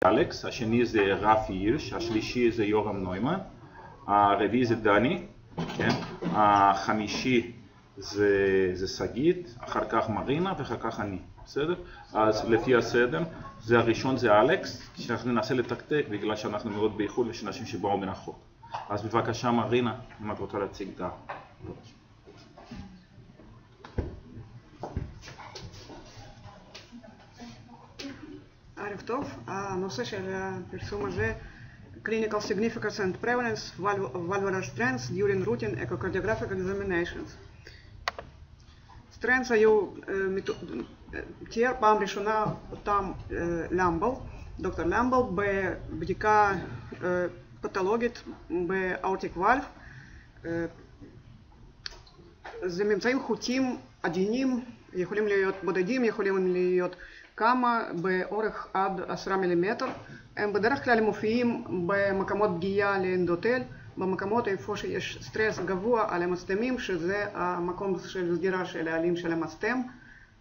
אלכס, השני זה רפי הירש, השלישי זה יורם נוימן, הרביעי זה דני, כן? החמישי זה שגית, אחר כך מרינה ואחר כך אני, בסדר? אז לפי הסדר, זה הראשון זה אלכס, שאנחנו ננסה לתקתק בגלל שאנחנו מאוד באיחוד ויש אנשים שבאו מרחוק. אז בבקשה מרינה, אם את רוצה להציג את ה... ערב טוב, הנושא של הפרסום הזה Clinical Significance and Prevalence Valvular Strengths during Routine Echocardiographic Examinations. Strengths היו, תיאר פעם ראשונה אותם למבל, דוקטור למבל, בבדיקה פתולוגית באורטיק ואלב. זה ממצאים חוטים עדינים, יכולים להיות בודדים, יכולים להיות כמה באורך עד 10 מילימטר. הם בדרך כלל מופיעים במקומות פגיעה לאנדוטל, במקומות איפה שיש סטרס גבוה על המסתמים, שזה המקום של סגירה של העלים של המסתם.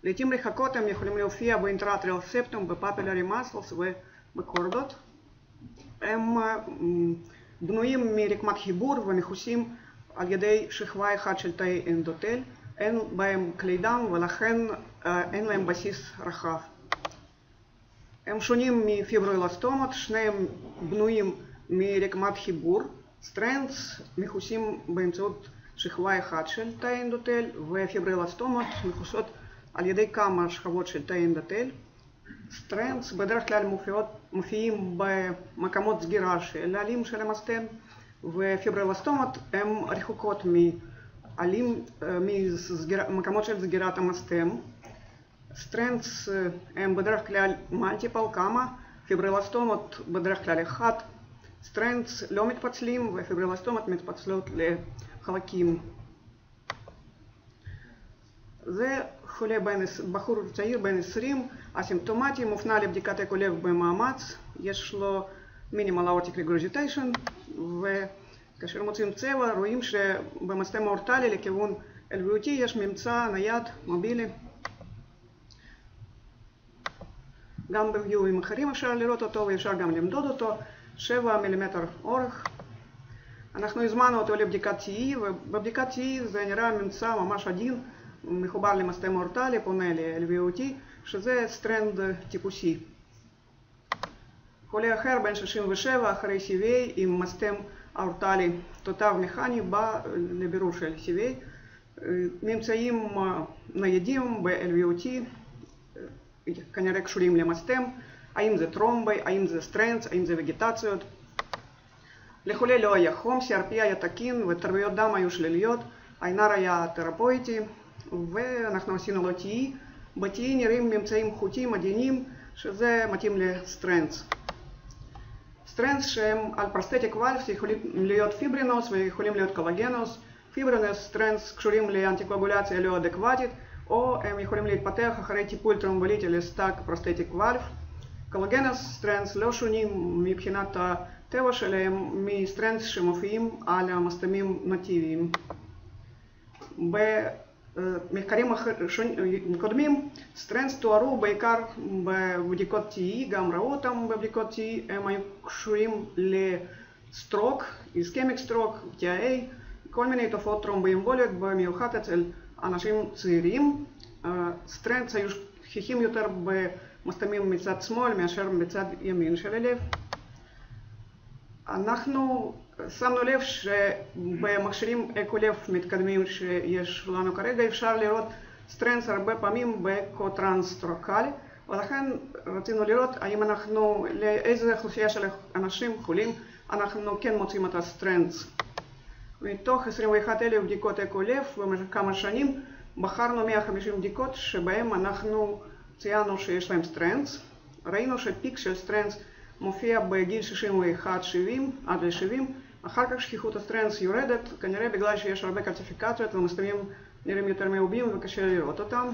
לעתים רחוקות הם יכולים להופיע באינטראטריאל ספטום, בפפילרי מסלס ובקורדות. הם בנויים מרקמת חיבור ומכוסים על ידי שכבה אחת של תאי אנדוטל. אין בהם כלי דם ולכן אין להם בסיס רחב. הם שונים מפיברואלסטומות, שניהם בנויים מרקמת חיבור. סטרנדס מכוסים באמצעות שכבה אחת של תאי אנדוטל, ופיברואלסטומות מכוסות על ידי כמה שכבות של תאי אנדוטל. סטרנדס בדרך כלל מופיעים במקומות סגירה של העלים של המסתם, ופיברואלסטומות הן רחוקות ממקומות של סגירת המסתם. סטרנדס הם בדרך כלל מולטיפל, כמה, פיברואלסטומות בדרך כלל אחד. סטרנדס לא מתפצלים ופיברואלסטומות מתפצלות לחלקים. זה חולה בחור צעיר בן 20, אסימפטומטי, מופנה לבדיקת אקו לב במאמץ, יש לו מינימל אורטיק רגורגיטיישן, וכאשר מוצאים צבע רואים שבמסתם האורטלי לכיוון LVOT יש ממצא נייד, מובילי. גם בוויואים אחרים אפשר לראות אותו ואפשר גם למדוד אותו, 7 מילימטר אורך. אנחנו הזמנו אותו לבדיקת TE, ובבדיקת TE זה נראה ממצא ממש עדין, מחובר למסתם אורטלי, פונה ל-LVOT, שזה סטרנד טיפוסי. חולה אחר, בן 67, אחרי CVA עם מסתם אורטלי תותב מכני, בא לבירור של CVA. ממצאים ניידים ב-LVOT, כנראה קשורים למסתם, האם זה טרומבי, האם זה סטרנדס, האם זה וגיטציות. לחולה לא היה חום, CRP היה תקין ותרביות דם היו שליליות, INR היה תרפויטי, ואנחנו עשינו לו TE. ב-TE נראים ממצאים חוטים עדינים, שזה מתאים לסטרנדס. סטרנדס שהם על פרוסטטיק ואלבס יכולים להיות פיברינוס ויכולים להיות קולגנוס. פיברינוס, סטרנדס קשורים לאנטיקואגולציה לא אדקוותית, או הם יכולים להתפתח אחרי טיפול טרומבוליטי לסטאק פרוסטטיק ואלב. קולגנוס סטרנדס לא שונים מבחינת הטבע שלהם מסטרנדס שמופיעים על המסתמים נטיביים. במחקרים קודמים סטרנדס תוארו בעיקר בבדיקות TE, גם ראו אותם בבדיקות TE, הם היו קשורים לסטרוק, איסקמיק סטרוק, TIA, כל מיני תופעות טרומבואמבוליות, במיוחד אצל אנשים צעירים. סטרנדס היו שכיחים יותר במסתמים מצד שמאל מאשר בצד ימין של הלב. אנחנו שמנו לב שבמכשירים אקו לב מתקדמים שיש לנו כרגע אפשר לראות סטרנדס הרבה פעמים בקו-טרנס-טרוקלי, ולכן רצינו לראות האם אנחנו, לאיזה אוכלוסייה של אנשים חולים אנחנו כן מוצאים את הסטרנדס. מתוך 21,000 בדיקות אקו לב במשך כמה שנים בחרנו 150 בדיקות שבהם אנחנו ציינו שיש להם סטרנדס. ראינו שפיק של סטרנדס מופיע בגיל 61-70 עד ל-70, אחר כך שכיחות הסטרנדס יורדת, כנראה בגלל שיש הרבה קלסיפיקציות ומסתמים נראים יותר מעובים וקשה לראות אותם.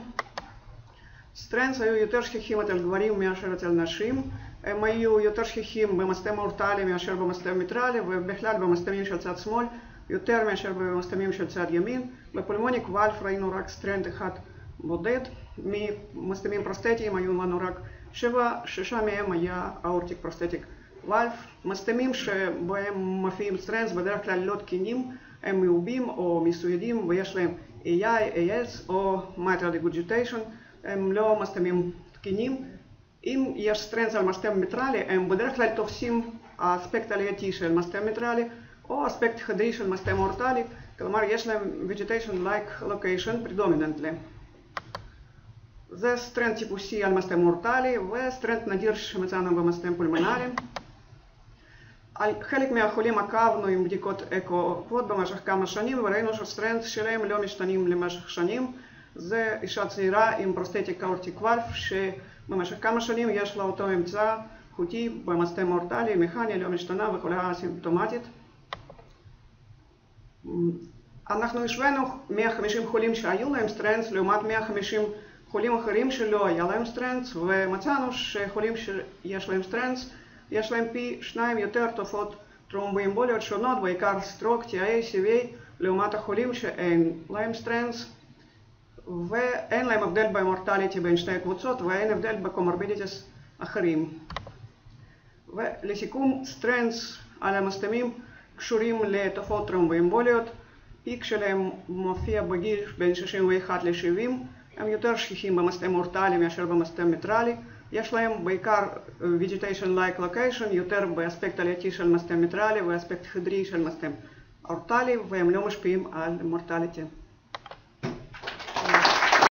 סטרנדס היו יותר שכיחים אצל גברים מאשר אצל נשים, הם היו יותר שכיחים במסתם אורטלי מאשר במסתם מיטרלי, ובכלל במסתמים של צד שמאל יותר מאשר במסתמים של צד ימין. בפולמוניק ואלף ראינו רק סטרנד אחד בודד, ממסתמים פרוסטטיים היו לנו רק שישה מהם היה aortic prosthetic valve. מסתמים שבהם מופיעים strengths בדרך כלל לא תקינים, הם מעובים או מסוידים ויש להם AI, AS או mitral regurgitation, הם לא מסתמים תקינים. אם יש strengths על מסתם מיטרלי, הם בדרך כלל תופסים האספקט עלייתי של מסתם מיטרלי או אספקט חדרי של מסתם אורטלי, כלומר יש להם vegetation-like location predominantly. זה סטרנט טיפוסי על מסתם אורטלי וסטרנט נדיר שמצאנו במסתם פולמונרי. על חלק מהחולים עקבנו עם בדיקות אקו עוקבות במשך כמה שנים וראינו שהסטרנט שלהם לא משתנים למשך שנים. זה אישה צעירה עם פרוסטטיק אורטיק ואלף שבמשך כמה שנים יש לה אותו אמצע חוטי במסתם אורטלי, מכני, לא משתנה וחולה סימפטומטית. אנחנו השווינו 150 חולים שהיו להם סטרנטס לעומת 150 חולים אחרים שלא היה להם סטרנטס, ומצאנו שחולים שיש להם סטרנטס יש להם פי 2 יותר תופעות טרומבואמבוליות שונות, בעיקר סטרוק, TIA, CVA, לעומת החולים שאין להם סטרנטס, ואין להם הבדל במורטליטי בין שתי הקבוצות ואין הבדל בקומורבידיטיס אחרים. ולסיכום, סטרנטס על המסתמים קשורים לתופעות טרומבואמבוליות, פיק שלהם מופיע בגיל בין 61 ל-70, הם יותר שכיחים במסתם אורטלי מאשר במסתם מיטרלי, יש להם בעיקר vegetation-like location, יותר באספקט עלייתי של מסתם מיטרלי ואספקט חדרי של מסתם אורטלי, והם לא משפיעים על מורטליטי.